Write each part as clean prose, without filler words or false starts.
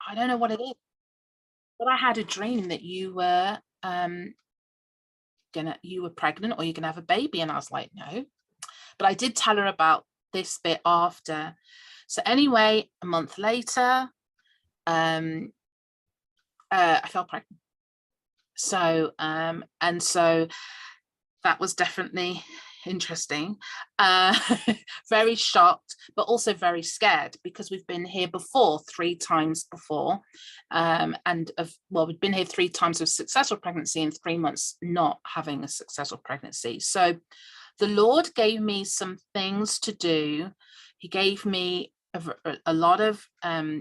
I don't know what it is, but I had a dream that you were pregnant or you're gonna have a baby. And I was like, no. But I did tell her about this bit after. So anyway, a month later, I fell pregnant. So and so that was definitely interesting. uh Very shocked, but also very scared, because we've been here before 3 times before, and we've been here 3 times with successful pregnancy and 3 months not having a successful pregnancy. So the Lord gave me some things to do. He gave me a lot of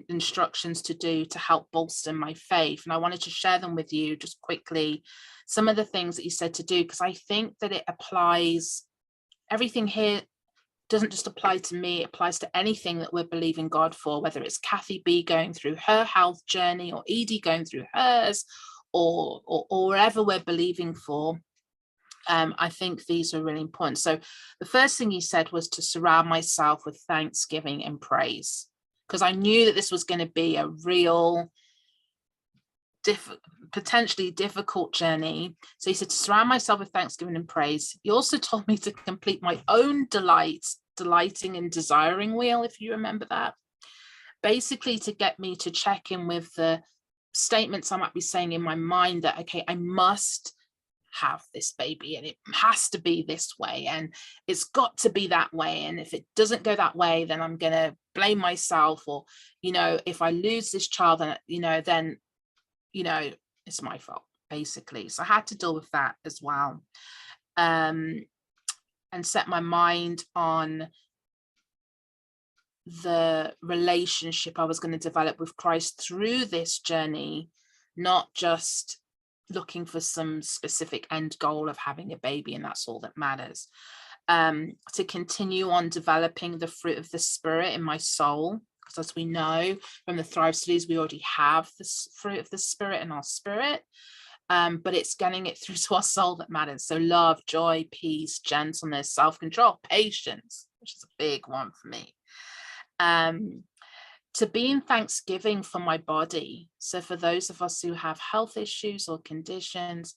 instructions to do to help bolster my faith. And I wanted to share them with you just quickly, some of the things that he said to do, because I think that it applies, everything here doesn't just apply to me, it applies to anything that we're believing God for, whether it's Kathy B going through her health journey, or Edie going through hers, or wherever we're believing for. I think these are really important. So the first thing he said was to surround myself with thanksgiving and praise, because I knew that this was going to be a real potentially difficult journey. So he said to surround myself with thanksgiving and praise. He also told me to complete my own delighting and desiring wheel, if you remember that, basically to get me to check in with the statements I might be saying in my mind that, okay, I must have this baby and it has to be this way and it's got to be that way, and if it doesn't go that way, then I'm gonna blame myself, or if I lose this child, then it's my fault, basically. So I had to deal with that as well, and set my mind on the relationship I was going to develop with Christ through this journey, not just looking for some specific end goal of having a baby and that's all that matters. To continue on developing the fruit of the Spirit in my soul, because as we know from the Thrive studies, we already have this fruit of the Spirit in our spirit, but it's getting it through to our soul that matters. So love, joy, peace, gentleness, self-control, patience, which is a big one for me. To be in thanksgiving for my body. So for those of us who have health issues or conditions,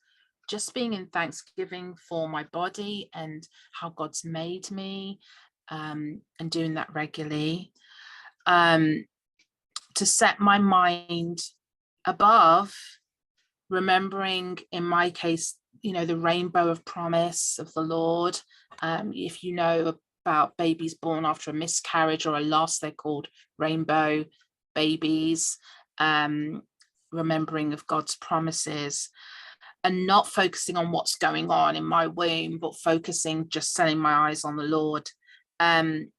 just being in thanksgiving for my body and how God's made me, and doing that regularly. To set my mind above, remembering, in my case, the rainbow of promise of the Lord. If you know about babies born after a miscarriage or a loss, they're called rainbow babies. Remembering of God's promises and not focusing on what's going on in my womb, but just setting my eyes on the Lord. And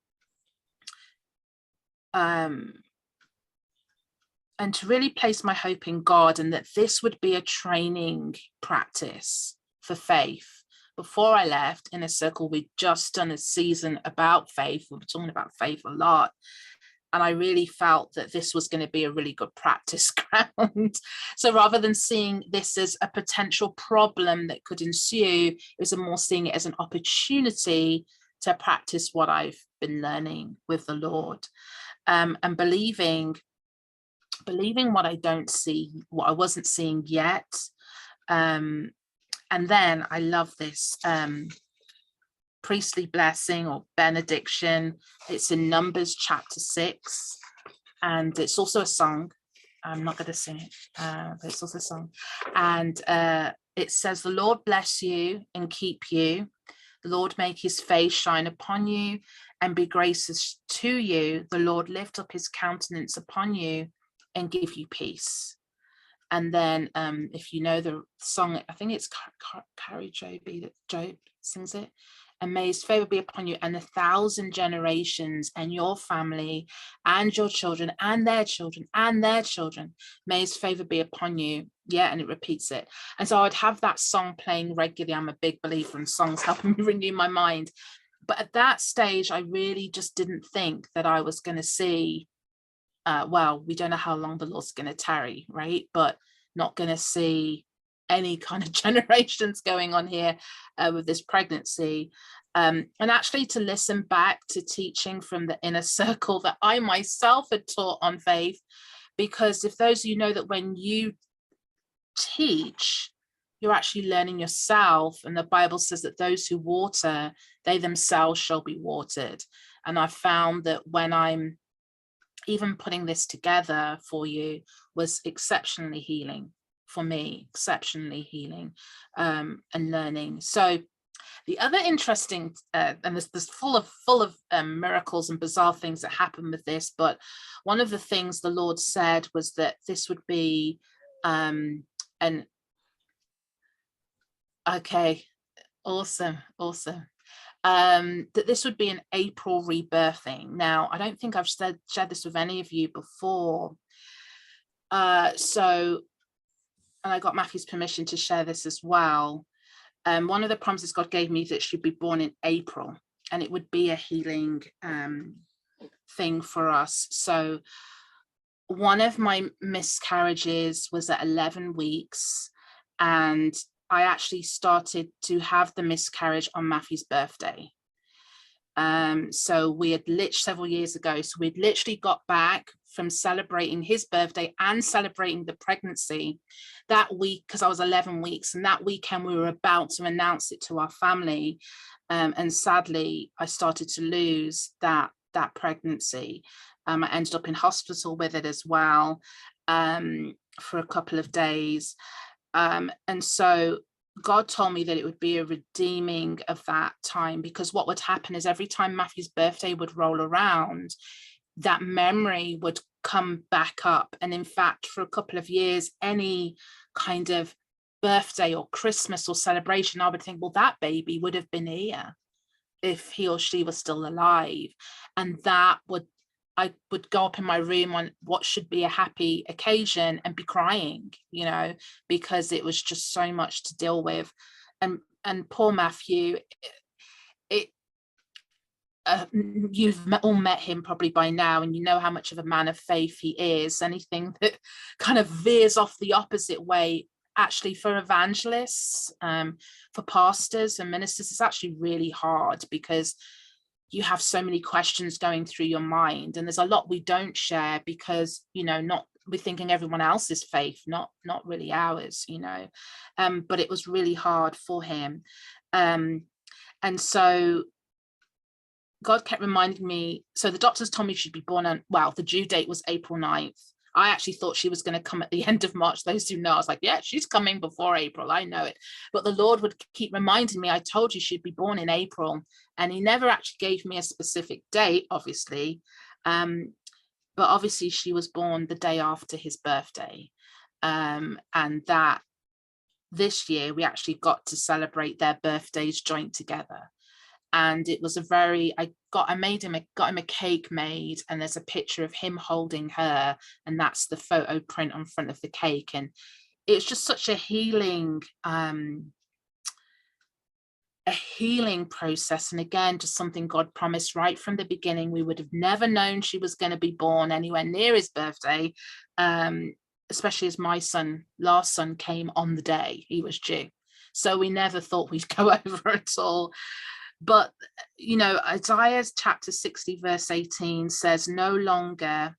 to really place my hope in God, and that this would be a training practice for faith. Before I left Inner Circle, we'd just done a season about faith. We were talking about faith a lot. And I really felt that this was going to be a really good practice ground. So rather than seeing this as a potential problem that could ensue, it was more seeing it as an opportunity to practice what I've been learning with the Lord, and believing what I don't see, what I wasn't seeing yet. And then I love this priestly blessing or benediction. It's in Numbers chapter 6, and it's also a song. I'm not going to sing it, but it's also a song. And it says, "The Lord bless you and keep you. The Lord make his face shine upon you and be gracious to you. The Lord lift up his countenance upon you and give you peace." And then if you know the song, I think it's Carrie Joby that Job sings it. "And may his favor be upon you and 1,000 generations and your family and your children and their children and their children. May his favor be upon you." Yeah, and it repeats it. And so I'd have that song playing regularly. I'm a big believer in songs helping me renew my mind. But at that stage, I really just didn't think that I was going to see, we don't know how long the Lord's going to tarry, right? But not going to see any kind of generations going on here with this pregnancy. And actually to listen back to teaching from the Inner Circle that I myself had taught on faith, because if those of you know that when you teach, you're actually learning yourself, and the Bible says that those who water, they themselves shall be watered. And I found that when I'm even putting this together for you was exceptionally healing for me, exceptionally healing, and learning. So the other interesting, and this full of miracles and bizarre things that happen with this, but one of the things the Lord said was that this would be okay, awesome, that this would be an April rebirthing. Now, I don't think I've shared this with any of you before. So, and I got Matthew's permission to share this as well. One of the promises God gave me that she'd be born in April, and it would be a healing thing for us. So one of my miscarriages was at 11 weeks, and I actually started to have the miscarriage on Matthew's birthday. So we had several years ago, so we'd literally got back from celebrating his birthday and celebrating the pregnancy that week, because I was 11 weeks, and that weekend we were about to announce it to our family, and sadly I started to lose that pregnancy. I ended up in hospital with it as well, for a couple of days, and so God told me that it would be a redeeming of that time, because what would happen is every time Matthew's birthday would roll around, that memory would come back up. And in fact, for a couple of years, any kind of birthday or Christmas or celebration, I would think, well, that baby would have been here if he or she was still alive. And I would go up in my room on what should be a happy occasion and be crying, you know, because it was just so much to deal with. And poor Matthew, you've all met him probably by now, and you know how much of a man of faith he is. Anything that kind of veers off the opposite way, actually, for evangelists, for pastors and ministers, it's actually really hard, because you have so many questions going through your mind, and there's a lot we don't share because, you know, we're thinking everyone else's faith, not really ours, you know. But it was really hard for him, and so God kept reminding me. So the doctors told me she'd be born on, well, the due date was April 9th. I actually thought she was going to come at the end of March. Those who know, I was like, yeah, she's coming before April. I know it. But the Lord would keep reminding me, I told you she'd be born in April. And he never actually gave me a specific date, obviously. But obviously she was born the day after his birthday. And that this year we actually got to celebrate their birthdays joint together. And it was got him a cake made, and there's a picture of him holding her, and that's the photo print on front of the cake. And it's just such a healing process. And again, just something God promised right from the beginning. We would have never known she was going to be born anywhere near his birthday, especially as my last son came on the day he was due. So we never thought we'd go over at all. But, you know, Isaiah chapter 60, verse 18 says, no longer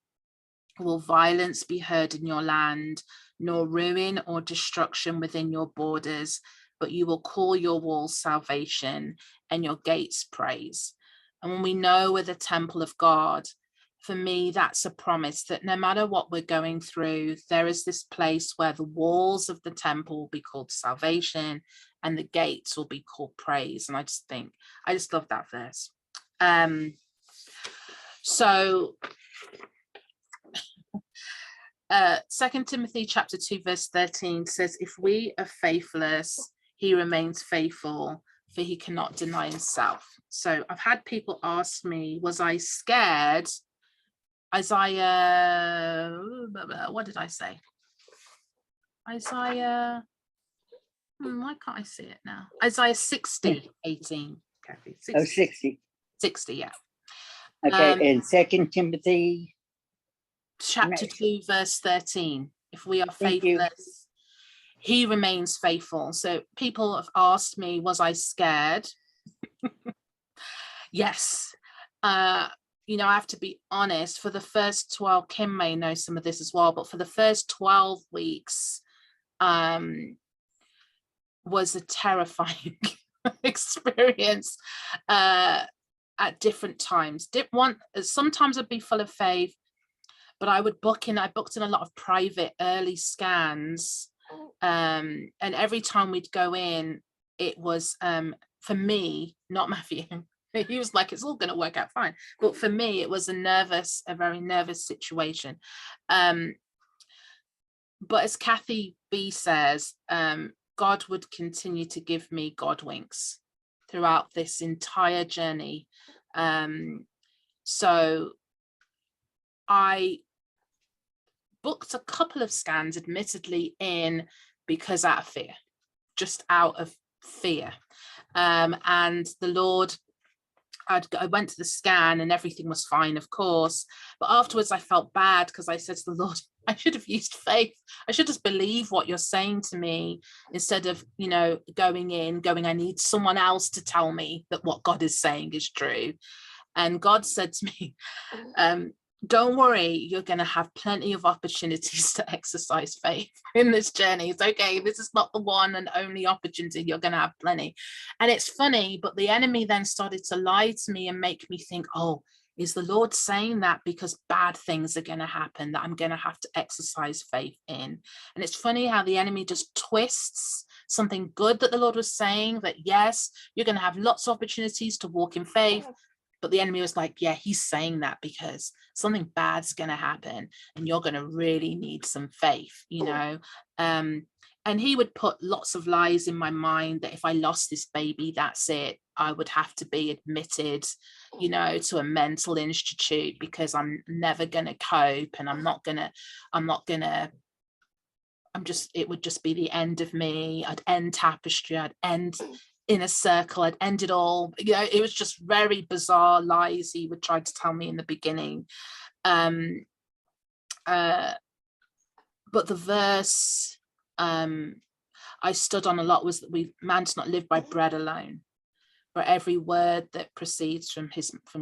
will violence be heard in your land, nor ruin or destruction within your borders, but you will call your walls salvation and your gates praise. And when we know we're the temple of God, for me, that's a promise that no matter what we're going through, there is this place where the walls of the temple will be called salvation and the gates will be called praise. And I just love that verse. So 2 Timothy chapter 2 verse 13 says, if we are faithless, he remains faithful, for he cannot deny himself. So I've had people ask me, was I scared? Isaiah, what did I say? Isaiah, why can't I see it now? Isaiah 60, 18. Kathy, 60. Oh, 60. 60, yeah. Okay, and 2 Timothy? Chapter 2, verse 13. If we are faithless, he remains faithful. So people have asked me, was I scared? Yes. you know, I have to be honest, for the first 12, Kim may know some of this as well, but for the first 12 weeks, was a terrifying experience at different times. Sometimes I'd be full of faith, but I booked in a lot of private early scans. And every time we'd go in, it was, for me, not Matthew, he was like, it's all going to work out fine. But for me, it was a very nervous situation. But as Kathy B says, God would continue to give me God winks throughout this entire journey. So I booked a couple of scans, admittedly, because out of fear, just out of fear. And the Lord, I went to the scan and everything was fine, of course. But afterwards I felt bad because I said to the Lord, I should have used faith. I should just believe what you're saying to me instead of, you know, going, I need someone else to tell me that what God is saying is true. And God said to me, don't worry, you're going to have plenty of opportunities to exercise faith in this journey. It's okay. This is not the one and only opportunity. You're going to have plenty. And it's funny, but the enemy then started to lie to me and make me think, oh, is the Lord saying that because bad things are going to happen that I'm going to have to exercise faith in? And it's funny how the enemy just twists something good that the Lord was saying, that yes, you're going to have lots of opportunities to walk in faith. But the enemy was like, yeah, he's saying that because something bad's going to happen and you're going to really need some faith, you know. And he would put lots of lies in my mind that if I lost this baby, that's it. I would have to be admitted, you know, to a mental institute because I'm never going to cope, and it would just be the end of me. I'd end Tapestry, I'd end in a circle, I'd end it all. You know, it was just very bizarre lies he would try to tell me in the beginning. But the verse I stood on a lot was that man does not live by bread alone, but every word that proceeds from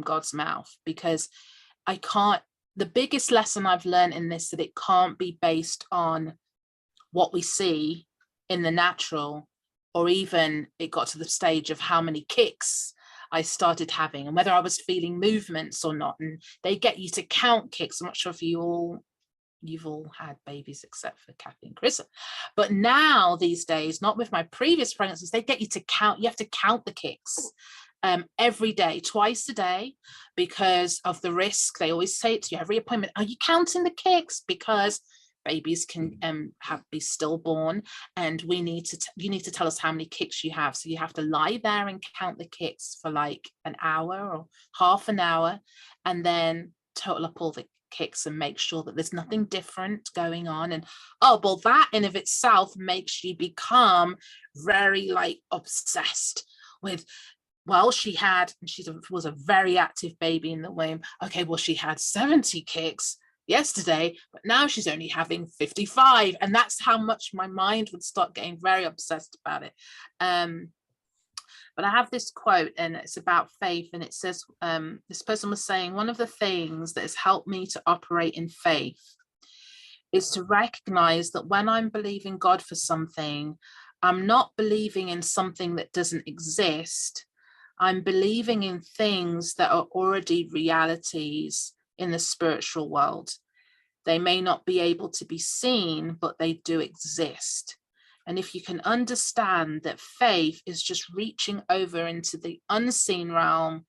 God's mouth. Because the biggest lesson I've learned in this, that it can't be based on what we see in the natural, or even it got to the stage of how many kicks I started having and whether I was feeling movements or not. And they get you to count kicks. I'm not sure if you've all had babies except for Kathy and Chris, but now these days, not with my previous pregnancies, they get you to count. You have to count the kicks every day, twice a day, because of the risk. They always say it to you every appointment, are you counting the kicks? Because babies can be stillborn, and you need to tell us how many kicks you have. So you have to lie there and count the kicks for like an hour or half an hour, and then total up all the kicks and make sure that there's nothing different going on. And well, that in of itself makes you become very like obsessed with, well, she was a very active baby in the womb. Okay, well, she had 70 kicks yesterday, but now she's only having 55. And that's how much my mind would start getting very obsessed about it. But I have this quote, and it's about faith, and it says, this person was saying, one of the things that has helped me to operate in faith is to recognize that when I'm believing God for something, I'm not believing in something that doesn't exist. I'm believing in things that are already realities in the spiritual world. They may not be able to be seen, but they do exist. And if you can understand that faith is just reaching over into the unseen realm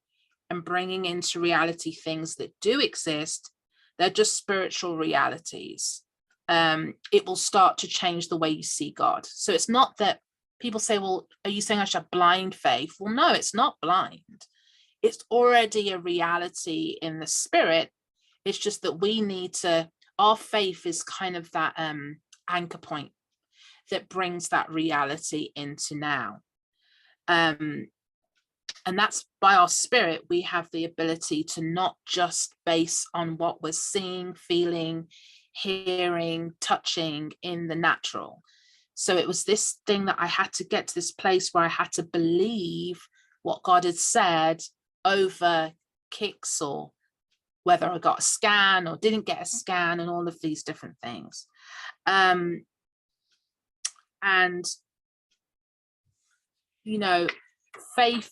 and bringing into reality things that do exist, they're just spiritual realities. It will start to change the way you see God. So it's not that people say, well, are you saying I should have blind faith? Well, no, it's not blind. It's already a reality in the spirit. It's just that our faith is kind of that anchor point that brings that reality into now. And that's by our spirit, we have the ability to not just base on what we're seeing, feeling, hearing, touching in the natural. So it was this thing that I had to get to this place where I had to believe what God had said over kicks or whether I got a scan or didn't get a scan, and all of these different things. And, you know, faith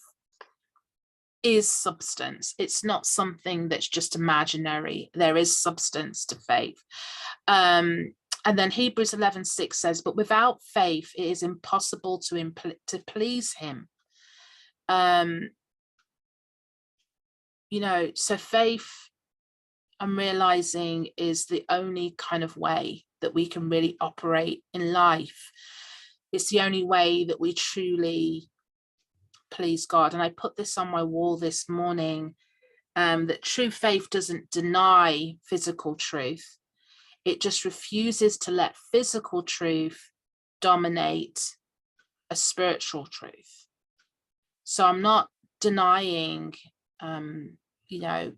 is substance. It's not something that's just imaginary. There is substance to faith. And then Hebrews 11:6 says, but without faith, it is impossible to please him. You know, so faith, I'm realizing, is the only kind of way that we can really operate in life. It's the only way that we truly please God. And I put this on my wall this morning, that true faith doesn't deny physical truth. It just refuses to let physical truth dominate a spiritual truth. So I'm not denying, you know,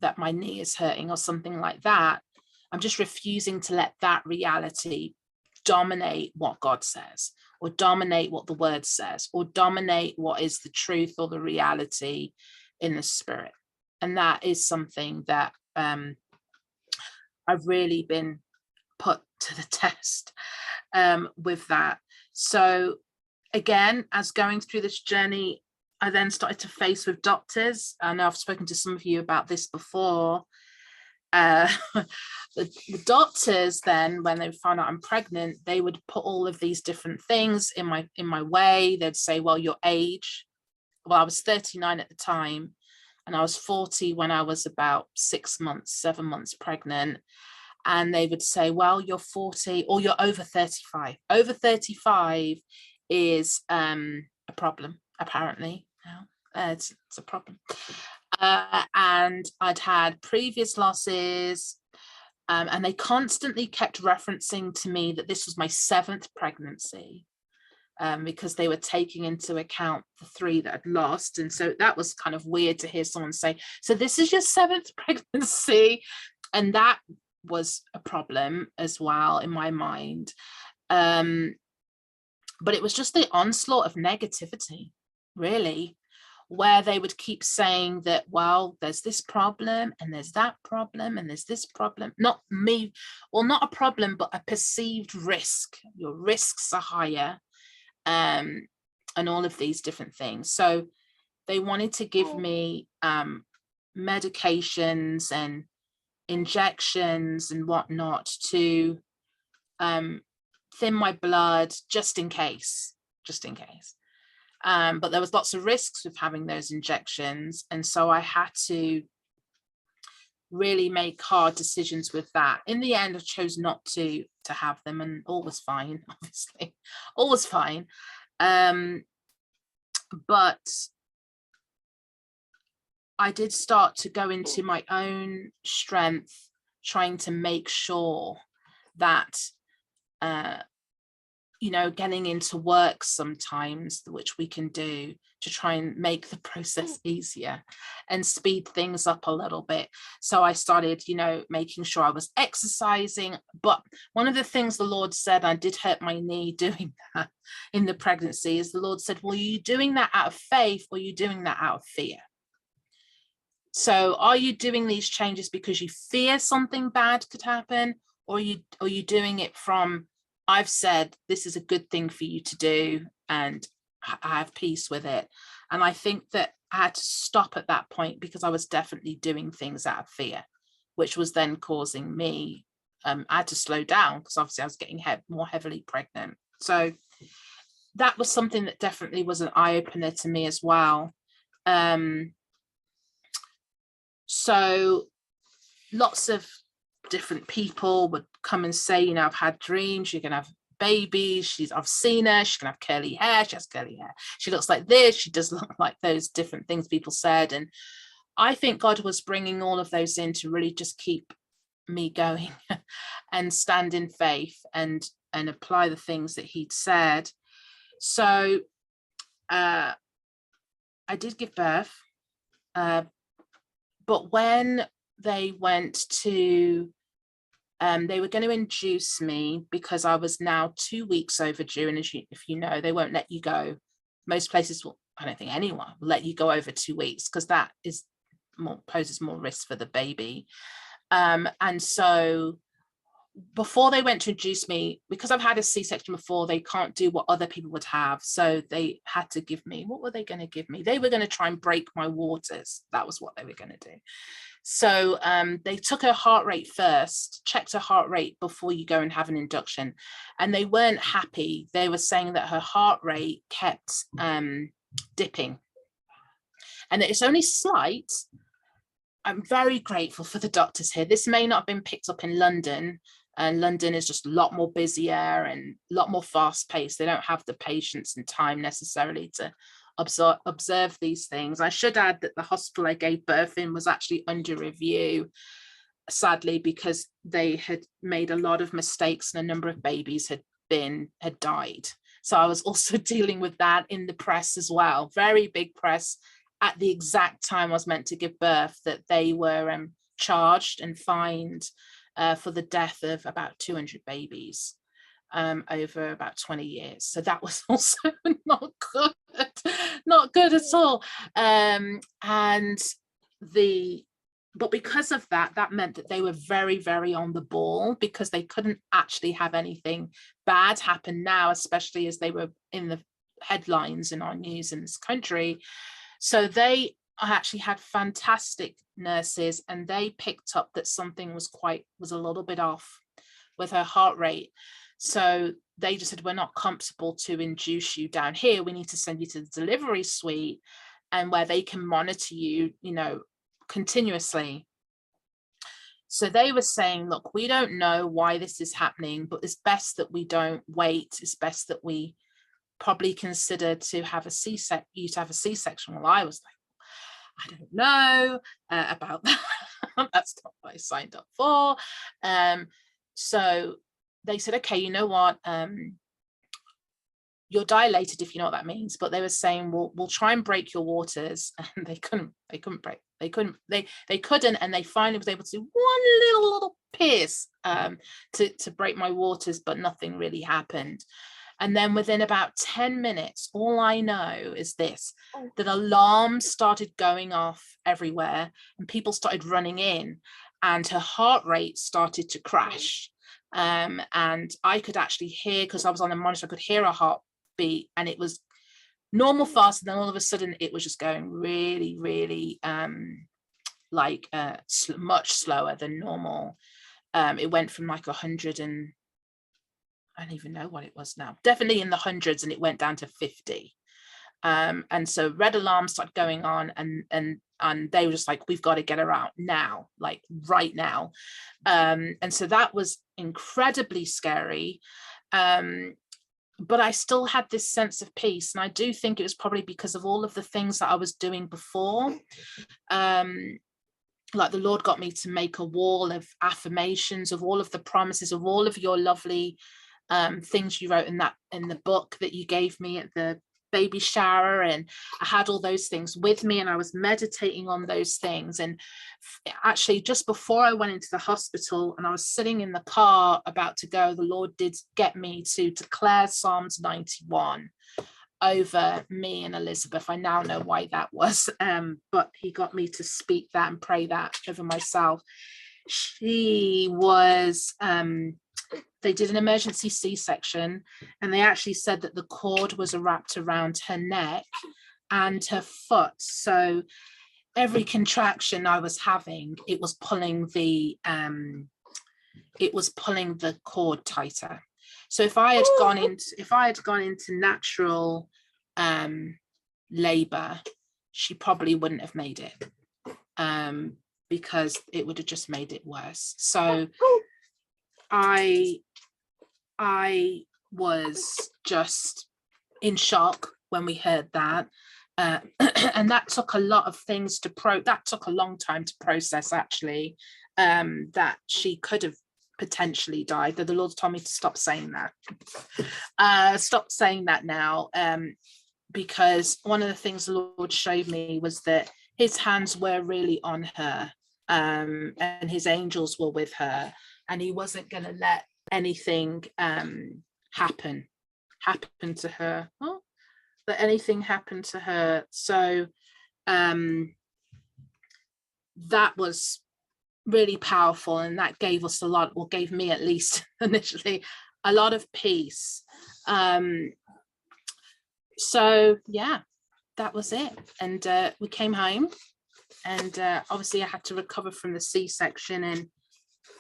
that my knee is hurting or something like that. I'm just refusing to let that reality dominate what God says, or dominate what the word says, or dominate what is the truth or the reality in the spirit. And that is something that I've really been put to the test with that. So again, as going through this journey, I then started to face with doctors. I know I've spoken to some of you about this before. The doctors then, when they found out I'm pregnant, they would put all of these different things in my way. They'd say, well, your age. Well, I was 39 at the time, and I was 40 when I was about 7 months pregnant. And they would say, well, you're 40 or you're over 35. Over 35 is a problem, apparently. It's a problem. And I'd had previous losses, and they constantly kept referencing to me that this was my 7th pregnancy, because they were taking into account the 3 that I'd lost. And so that was kind of weird to hear someone say, so this is your 7th pregnancy. And that was a problem as well in my mind. But it was just the onslaught of negativity, really, where they would keep saying that, well, there's this problem and there's that problem and there's this problem. Not me, well, not a problem, but a perceived risk. Your risks are higher, and all of these different things. So they wanted to give me medications and injections and whatnot to thin my blood, just in case. But there was lots of risks with having those injections, and so I had to really make hard decisions with that. In the end, I chose not to have them, and all was fine. Obviously, all was fine. But I did start to go into my own strength, trying to make sure that, you know, getting into work sometimes, which we can do to try and make the process easier and speed things up a little bit. So I started, you know, making sure I was exercising. But one of the things the Lord said, I did hurt my knee doing that in the pregnancy, is the Lord said, well, are you doing that out of faith, or are you doing that out of fear? So are you doing these changes because you fear something bad could happen, or are you doing it from, I've said this is a good thing for you to do and I have peace with it? And I think that I had to stop at that point, because I was definitely doing things out of fear, which was then causing me, I had to slow down, because obviously I was getting more heavily pregnant. So that was something that definitely was an eye-opener to me as well. So lots of different people would come and say, you know, I've had dreams, you're gonna have babies, I've seen her, she's gonna have curly hair, she has curly hair, she looks like this, she does look like those, different things people said. And I think God was bringing all of those in to really just keep me going and stand in faith and apply the things that he'd said. So I did give birth, but when they went to, they were going to induce me because I was now 2 weeks overdue. And if you know, they won't let you go. Most places will, I don't think anyone will let you go over 2 weeks, because that is poses more risk for the baby. And so before they went to induce me, because I've had a C-section before, they can't do what other people would have. So they had to give me, what were they going to give me? They were going to try and break my waters. That was what they were going to do. So they took her heart rate first, checked her heart rate before you go and have an induction. And they weren't happy. They were saying that her heart rate kept dipping. And it's only slight. I'm very grateful for the doctors here. This may not have been picked up in London. And London is just a lot more busier and a lot more fast paced. They don't have the patience and time necessarily to observe these things. I should add that the hospital I gave birth in was actually under review, sadly, because they had made a lot of mistakes and a number of babies had died. So I was also dealing with that in the press as well. Very big press at the exact time I was meant to give birth, that they were charged and fined for the death of about 200 babies over about 20 years. So that was also not good at all. But because of that, that meant that they were very, very on the ball, because they couldn't actually have anything bad happen now, especially as they were in the headlines in our news in this country. So they actually had fantastic nurses, and they picked up that something was a little bit off with her heart rate. So they just said, we're not comfortable to induce you down here. We need to send you to the delivery suite, and where they can monitor you, continuously. So they were saying, look, we don't know why this is happening, but it's best that we don't wait. It's best that we probably consider to have a C-section. Well, I was like, I don't know about that. That's not what I signed up for. So they said, okay, you know what? You're dilated, if you know what that means. But they were saying, we'll try and break your waters. And they couldn't break. They couldn't. And they finally was able to do one little pierce to break my waters, but nothing really happened. And then within about 10 minutes, all I know is this, that alarms started going off everywhere and people started running in, and her heart rate started to crash. And I could actually hear, because I was on the monitor, I could hear her heartbeat, and it was normal fast. And then all of a sudden it was just going really, really much slower than normal. It went from like 100 and I don't even know what it was now, definitely in the hundreds, and it went down to 50. And so red alarms started going on, and they were just like, we've got to get her out now, like right now. And so that was incredibly scary. But I still had this sense of peace. And I do think it was probably because of all of the things that I was doing before. Like the Lord got me to make a wall of affirmations of all of the promises of all of your lovely things you wrote in the book that you gave me at the baby shower. And I had all those things with me, and I was meditating on those things. And actually just before I went into the hospital and I was sitting in the car about to go, the Lord did get me to declare Psalms 91 over me and Elizabeth. I now know why that was, but he got me to speak that and pray that over myself. She was they did an emergency C-section, and they actually said that the cord was wrapped around her neck and her foot. So every contraction I was having, it was pulling the cord tighter. So if I had gone into natural labor, she probably wouldn't have made it, because it would have just made it worse. So I was just in shock when we heard that, and that took a lot of things that took a long time to process, actually, that she could have potentially died. That the Lord told me to stop saying that now, because one of the things the Lord showed me was that his hands were really on her, and his angels were with her, and he wasn't going to let anything happen to her. That anything happened to her. So that was really powerful, and that gave us a lot, or gave me at least initially, a lot of peace. So yeah, that was it. And we came home, and obviously I had to recover from the C-section, and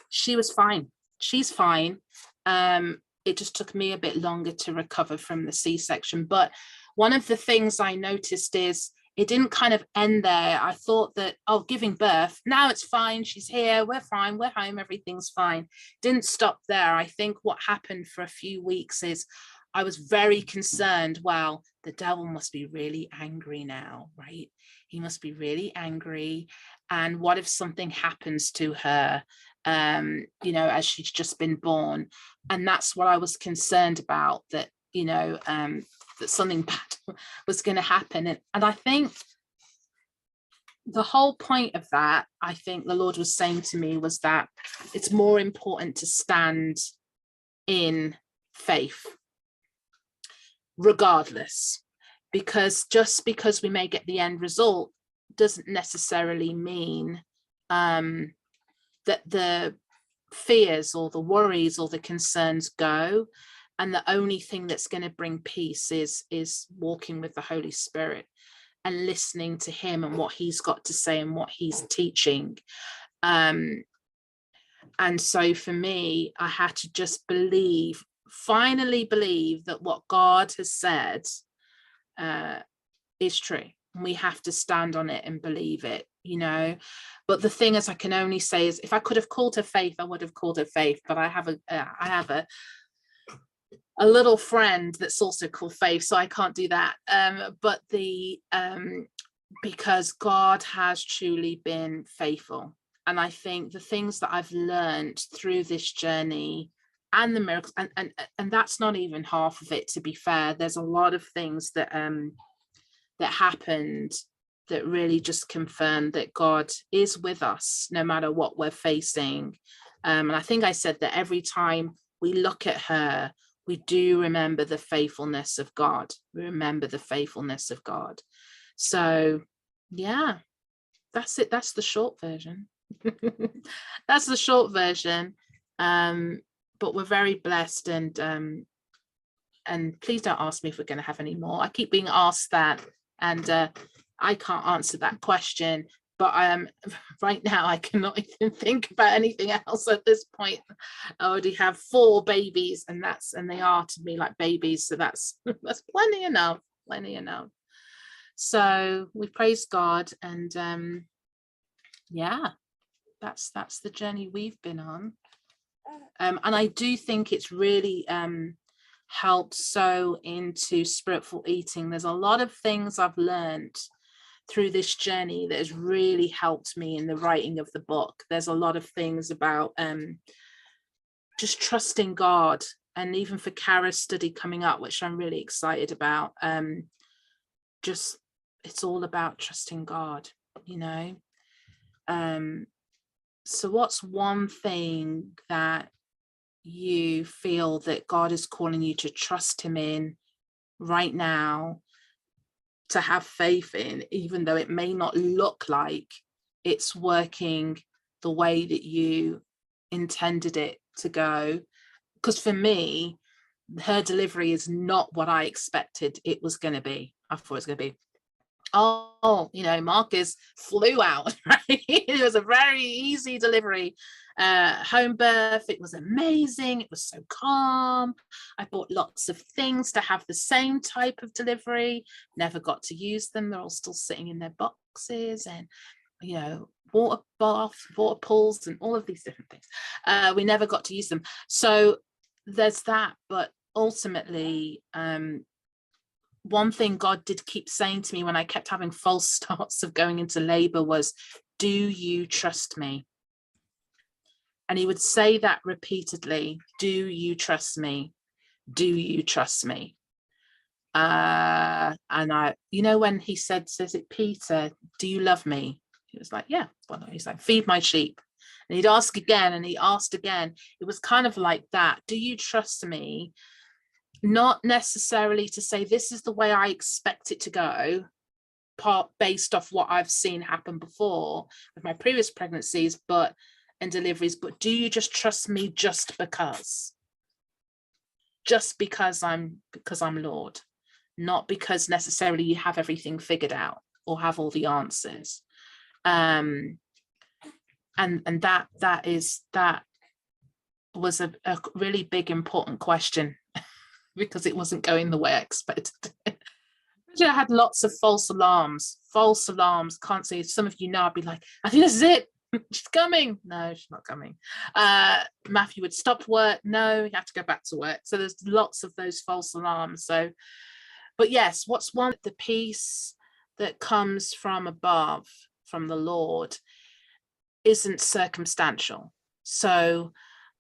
she was fine. She's fine. It just took me a bit longer to recover from the C-section. But one of the things I noticed is it didn't kind of end there. I thought that, oh, giving birth, now it's fine. She's here. We're fine. We're home. Everything's fine. Didn't stop there. I think what happened for a few weeks is I was very concerned. Well, the devil must be really angry now, right? He must be really angry. And what if something happens to her, as she's just been born? And that's what I was concerned about, that, that something bad was going to happen. And I think the whole point of that, I think the Lord was saying to me, was that it's more important to stand in faith, regardless, because just because we may get the end result doesn't necessarily mean that the fears or the worries or the concerns go. And the only thing that's going to bring peace is walking with the Holy Spirit and listening to him and what he's got to say and what he's teaching. And so for me, I had to just finally believe that what God has said is true. And we have to stand on it and believe it, But the thing is, I can only say is, if I could have called her Faith, I would have called her Faith. But I have a little friend that's also called Faith, so I can't do that. But because God has truly been faithful. And I think the things that I've learned through this journey and the miracles, and that's not even half of it, to be fair. There's a lot of things that happened that really just confirmed that God is with us no matter what we're facing. And I think I said that every time we look at her, we do remember the faithfulness of God. We remember the faithfulness of God. So yeah, that's it. That's the short version. That's the short version. But we're very blessed, and please don't ask me if we're going to have any more. I keep being asked that, and I can't answer that question. But right now I cannot even think about anything else at this point. I already have 4 babies, and they are to me like babies. So that's plenty enough. So we praise God, and yeah, that's the journey we've been on. And I do think it's really helped so into spiritual eating. There's a lot of things I've learned through this journey that has really helped me in the writing of the book. There's a lot of things about just trusting God, and even for Kara's study coming up, which I'm really excited about, just it's all about trusting God, so what's one thing that you feel that God is calling you to trust him in right now, to have faith in, even though it may not look like it's working the way that you intended it to go? Because for me, her delivery is not what I expected it was going to be. I thought it was going to be, Marcus flew out, right? It was a very easy delivery. Home birth, it was amazing. It was so calm. I bought lots of things to have the same type of delivery. Never got to use them. They're all still sitting in their boxes, and water bath, water pools, and all of these different things. We never got to use them. So there's that. But ultimately, one thing God did keep saying to me when I kept having false starts of going into labor was, do you trust me? And he would say that repeatedly. Do you trust me? Do you trust me? And I, when he says it, Peter, do you love me? He was like, yeah. Well, he's like, feed my sheep. And he'd ask again, and he asked again. It was kind of like that. Do you trust me? Not necessarily to say this is the way I expect it to go, part based off what I've seen happen before with my previous pregnancies and deliveries, but do you just trust me just because I'm Lord, not because necessarily you have everything figured out or have all the answers. And that was a really big important question because it wasn't going the way I expected it. I had lots of false alarms, can't see. Some of you know, I'd be like, I think this is it. She's coming. No, she's not coming. Matthew would stop work. No, he had to go back to work. So there's lots of those false alarms. So, but yes, what's one? The peace that comes from above, from the Lord, isn't circumstantial. So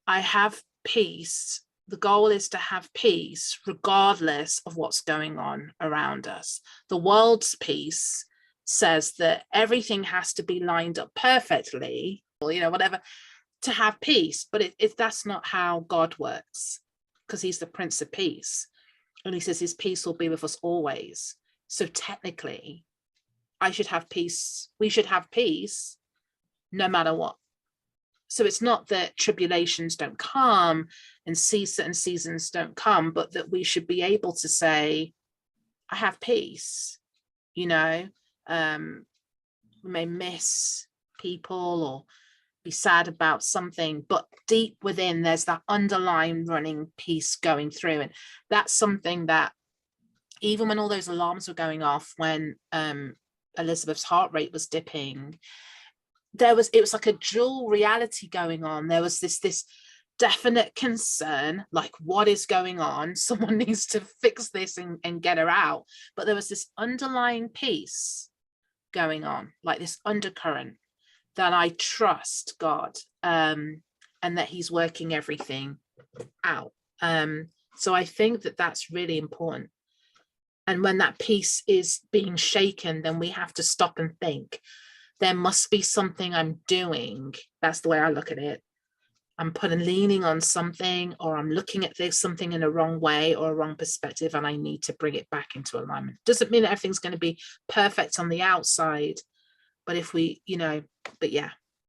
I have peace. The goal is to have peace regardless of what's going on around us. The world's peace says that everything has to be lined up perfectly, or, whatever, to have peace. But if that's not how God works, because he's the Prince of Peace, and he says his peace will be with us always. So technically, I should have peace. We should have peace no matter what. So it's not that tribulations don't come and certain seasons don't come, but that we should be able to say, I have peace. We may miss people or be sad about something, but deep within there's that underlying running peace going through. And that's something that even when all those alarms were going off, when Elizabeth's heart rate was dipping, it was like a dual reality going on. There was this definite concern, like, what is going on? Someone needs to fix this and get her out. But there was this underlying peace going on, like this undercurrent, that I trust God, and that he's working everything out. So I think that that's really important. And when that peace is being shaken, then we have to stop and think, there must be something I'm doing. That's the way I look at it. I'm leaning on something, or I'm looking at something in a wrong way or a wrong perspective, and I need to bring it back into alignment. Doesn't mean that everything's going to be perfect on the outside, but if we, but yeah,